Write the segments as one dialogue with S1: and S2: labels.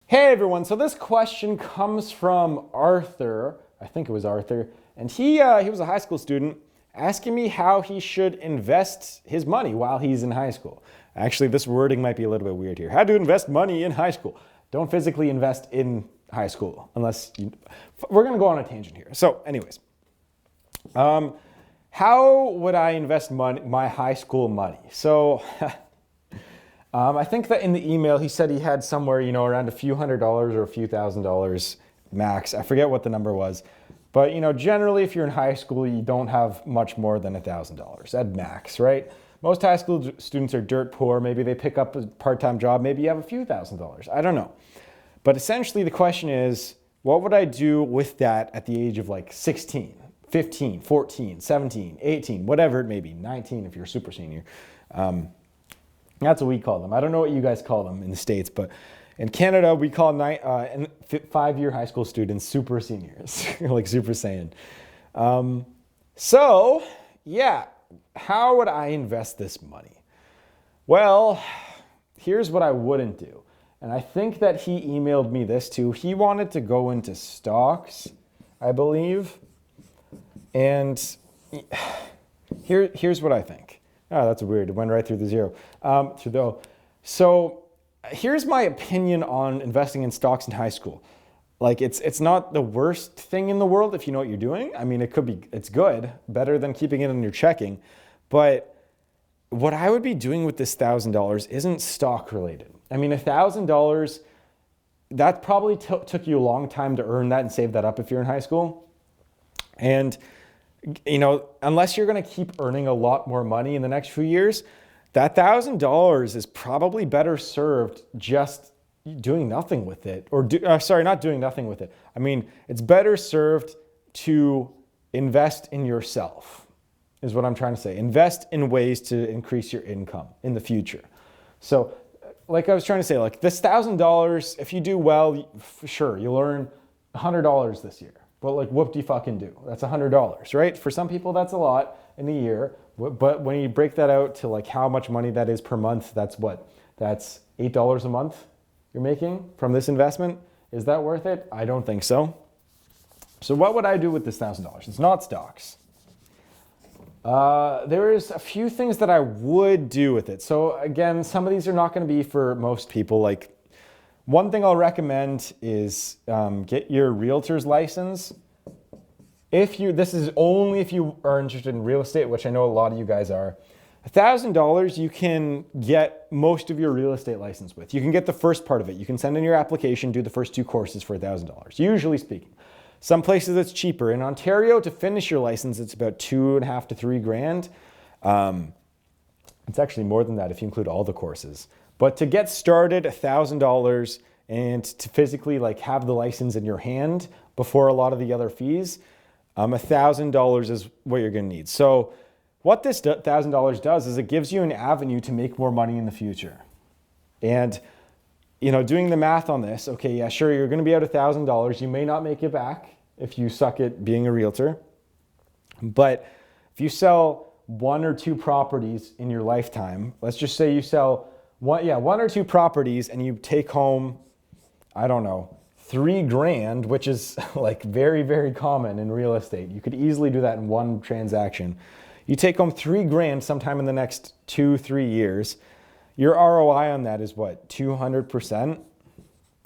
S1: Hey everyone, so this question comes from Arthur. I think it was Arthur. And he was a high school student asking me how he should invest his money while he's in high school. Actually, this wording might be a little bit weird here. How to invest money in high school. Don't physically invest in high school unless you... We're going to go on a tangent here. So anyways, how would I invest my high school money? So... I think that in the email he said he had somewhere, around a few $100s or a few $1,000s max. I forget what the number was. But, generally if you're in high school, you don't have much more than $1,000 at max, right? Most high school students are dirt poor. Maybe they pick up a part-time job. Maybe you have a few $1,000s. I don't know. But essentially the question is, what would I do with that at the age of like 16, 15, 14, 17, 18, whatever it may be, 19 if you're a super senior. That's what we call them. I don't know what you guys call them in the States, but in Canada, we call 5-year high school students super seniors, like Super Saiyan. So, yeah, how would I invest this money? Well, here's what I wouldn't do. And I think that he emailed me this too. He wanted to go into stocks, I believe. And here's what I think. Oh, that's weird. It went right through the zero. So here's my opinion on investing in stocks in high school. Like it's not the worst thing in the world if you know what you're doing. I mean, it's good, better than keeping it in your checking. But what I would be doing with this $1,000 isn't stock related. I mean, $1,000, that probably took you a long time to earn that and save that up if you're in high school. And unless you're going to keep earning a lot more money in the next few years, that $1,000 is probably better served just doing nothing with it. Not doing nothing with it. I mean, it's better served to invest in yourself, is what I'm trying to say. Invest in ways to increase your income in the future. So, like I was trying to say, like this $1,000, if you do well, sure, you'll earn $100 this year. But like, what do you fucking do? That's $100, right? For some people, that's a lot in a year. But when you break that out to like how much money that is per month, that's what? That's $8 a month you're making from this investment. Is that worth it? I don't think so. So what would I do with this $1,000? It's not stocks. There is a few things that I would do with it. So again, some of these are not going to be for most people. Like, one thing I'll recommend is get your realtor's license. This is only if you are interested in real estate, which I know a lot of you guys are. $1,000 you can get most of your real estate license with. You can get the first part of it. You can send in your application, do the first 2 courses for $1,000, usually speaking. Some places it's cheaper. In Ontario, to finish your license, it's about $2,500 to $3,000. It's actually more than that if you include all the courses. But to get started, $1,000, and to physically like have the license in your hand before a lot of the other fees, $1,000 is what you're going to need. So what this $1,000 does is it gives you an avenue to make more money in the future. And doing the math on this, okay, yeah, sure, you're going to be out $1,000. You may not make it back if you suck at being a realtor. But if you sell 1 or 2 properties in your lifetime, let's just say you sell one or 2 properties and you take home, I don't know, $3,000, which is like very, very common in real estate. You could easily do that in one transaction. You take home $3,000 sometime in the next 2-3 years. Your ROI on that is what? 200%?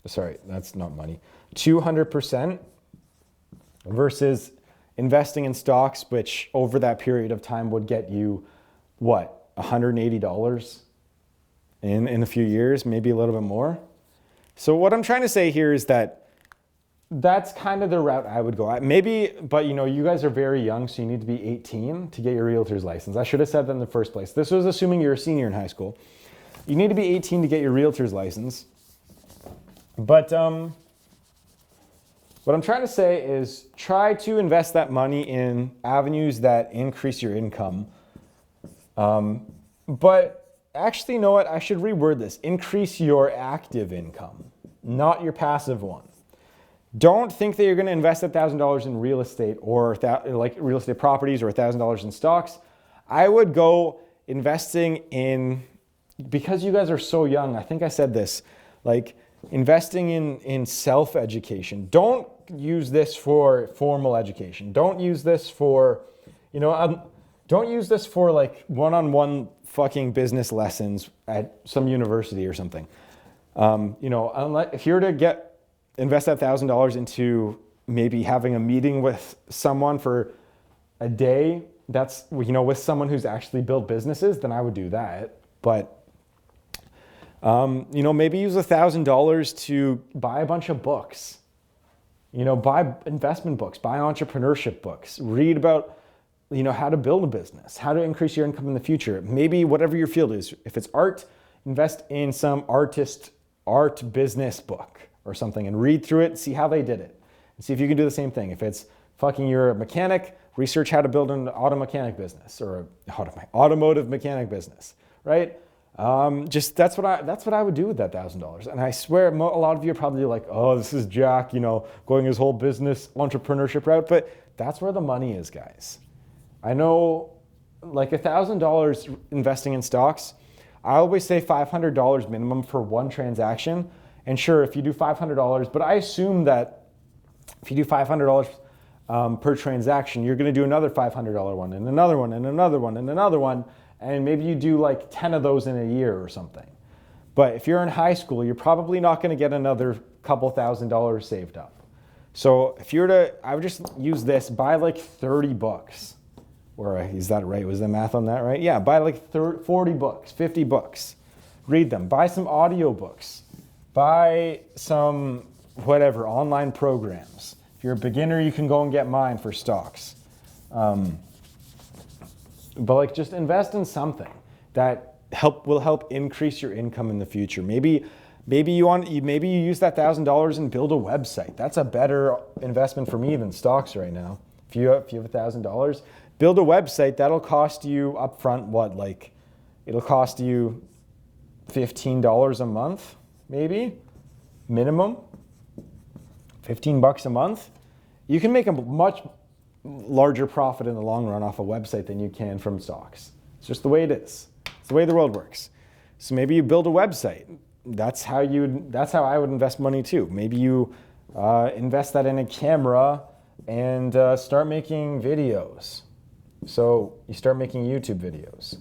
S1: Sorry, that's not money. 200% versus investing in stocks, which over that period of time would get you what? $180? In a few years, maybe a little bit more. So what I'm trying to say here is that that's kind of the route I would go. But you guys are very young, so you need to be 18 to get your realtor's license. I should have said that in the first place. This was assuming you're a senior in high school. You need to be 18 to get your realtor's license. But what I'm trying to say is try to invest that money in avenues that increase your income. But actually, you know what? I should reword this. Increase your active income, not your passive one. Don't think that you're going to invest $1,000 in real estate or like real estate properties or $1,000 in stocks. I would go investing in, because you guys are so young, I think I said this, like investing in self-education. Don't use this for formal education. Don't use this for, don't use this for like one-on-one fucking business lessons at some university or something. If you're to invest that $1,000 into maybe having a meeting with someone for a day, that's, with someone who's actually built businesses, then I would do that. But, maybe use $1,000 to buy a bunch of books, buy investment books, buy entrepreneurship books, read about, how to build a business, how to increase your income in the future. Maybe whatever your field is, if it's art, invest in some art business book or something and read through it, see how they did it, and see if you can do the same thing. If it's you're a mechanic, research how to build an auto mechanic business or an automotive mechanic business, right? That's what I would do with that $1,000. And I swear a lot of you are probably like, oh, this is Jack, going his whole business entrepreneurship route, but that's where the money is, guys. I know like $1,000 investing in stocks, I always say $500 minimum for one transaction. And sure, if you do $500, but I assume that if you do $500 per transaction, you're going to do another $500 one and another one and another one and another one. And maybe you do like 10 of those in a year or something. But if you're in high school, you're probably not going to get another couple $1,000s saved up. So I would just use this, buy like 30 books. Or is that right? Was the math on that right? Yeah, buy like 40 books, 50 books. Read them. Buy some audiobooks. Buy some online programs. If you're a beginner, you can go and get mine for stocks. But just invest in something that will help increase your income in the future. Maybe you use that $1,000 and build a website. That's a better investment for me than stocks right now. If you have $1,000, build a website. That'll cost you upfront it'll cost you $15 a month, maybe minimum. $15 a month. You can make a much larger profit in the long run off a website than you can from stocks. It's just the way it is. It's the way the world works. So maybe you build a website. That's how I would invest money too. Maybe you invest that in a camera and start making videos. So you start making YouTube videos,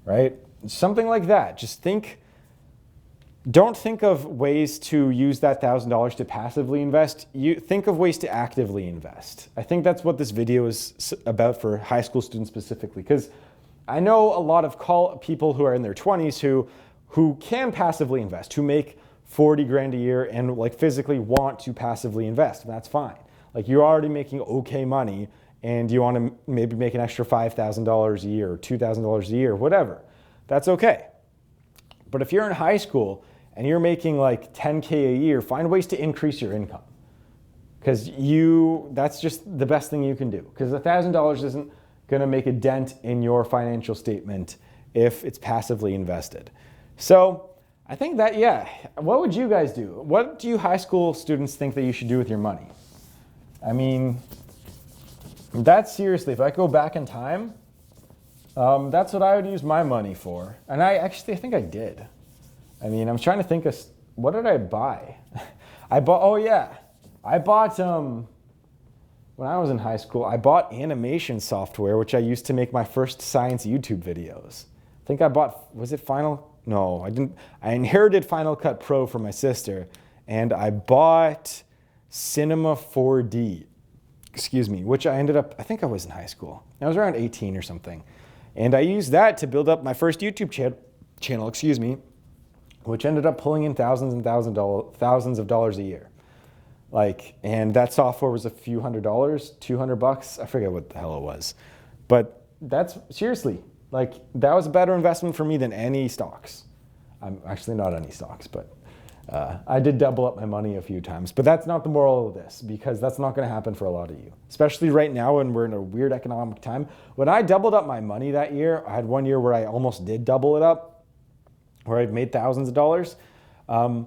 S1: right? Something like that. Just don't think of ways to use that $1,000 to passively invest. You think of ways to actively invest. I think that's what this video is about for high school students specifically, because I know a lot of people who are in their 20s who can passively invest, who make 40 grand a year and physically want to passively invest. And that's fine. You're already making okay money and you want to maybe make an extra $5,000 a year or $2,000 a year, whatever. That's okay. But if you're in high school and you're making $10K a year, find ways to increase your income. Because that's just the best thing you can do. Because $1,000 isn't going to make a dent in your financial statement if it's passively invested. So I think what would you guys do? What do you high school students think that you should do with your money? I mean, seriously, if I go back in time, that's what I would use my money for. And I think I did. I mean, I'm trying to think of, what did I buy? I bought, when I was in high school, I bought animation software, which I used to make my first science YouTube videos. I think I bought, was it Final? No, I didn't. I inherited Final Cut Pro from my sister, and I bought Cinema 4D, which I I think I was in high school. I was around 18 or something. And I used that to build up my first YouTube channel, which ended up pulling in thousands of dollars a year. And that software was a few $100s, $200. I forget what the hell it was. But that's seriously, that was a better investment for me than any stocks. I'm actually not any stocks, but I did double up my money a few times. But that's not the moral of this, because that's not going to happen for a lot of you, especially right now when we're in a weird economic time. When I doubled up my money that year, I had one year where I almost did double it up, where I made thousands of dollars. I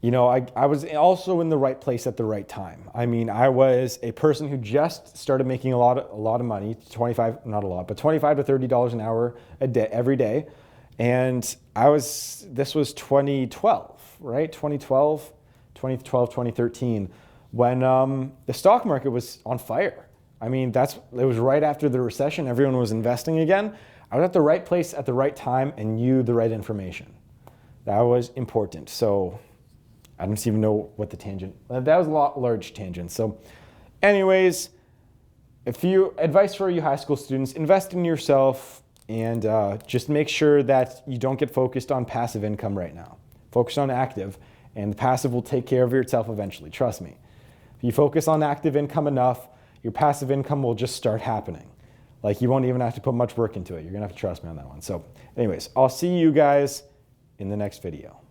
S1: was also in the right place at the right time. I mean, I was a person who just started making a lot of money, $25 to $30 an hour a day, every day. And this was 2012. right? 2013, when the stock market was on fire. I mean, it was right after the recession. Everyone was investing again. I was at the right place at the right time and knew the right information. That was important. So I don't even know what the tangent, that was a large tangent. So anyways, advice for you high school students, invest in yourself and just make sure that you don't get focused on passive income right now. Focus on active, and the passive will take care of itself eventually, trust me. If you focus on active income enough, your passive income will just start happening. Like, you won't even have to put much work into it. You're gonna have to trust me on that one. So anyways, I'll see you guys in the next video.